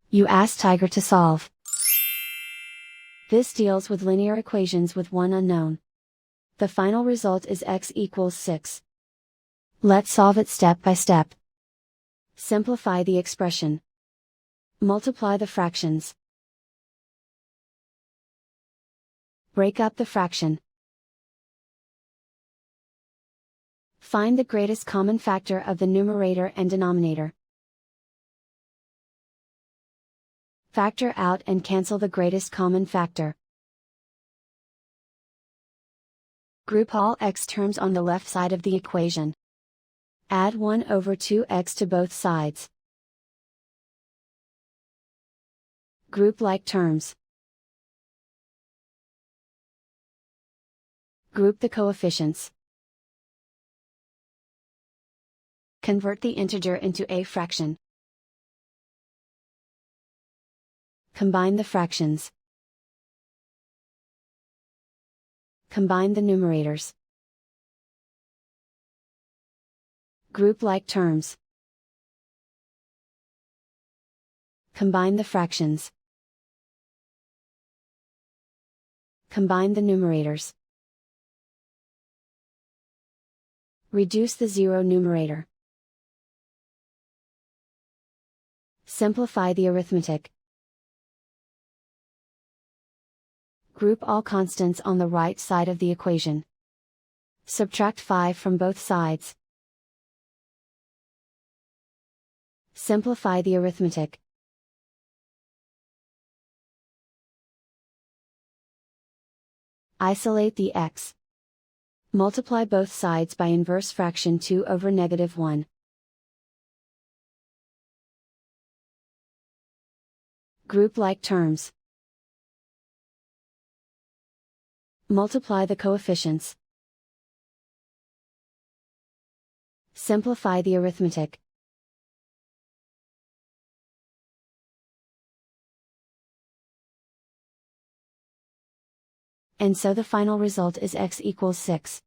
You ask Tiger to solve. This deals with linear equations with one unknown. The final result is x equals 6. Let's solve it step by step. Simplify the expression. Multiply the fractions. Break up the fraction. Find the greatest common factor of the numerator and denominator. Factor out and cancel the greatest common factor. Group all x terms on the left side of the equation. Add 1 over 2x to both sides. Group like terms. Group the coefficients. Convert the integer into a fraction. Combine the fractions. Combine the numerators. Group like terms. Combine the fractions. Combine the numerators. Reduce the zero numerator. Simplify the arithmetic. Group all constants on the right side of the equation. Subtract 5 from both sides. Simplify the arithmetic. Isolate the x. Multiply both sides by inverse fraction 2 over -1. Group like terms. Multiply the coefficients. Simplify the arithmetic. And so the final result is x equals 6.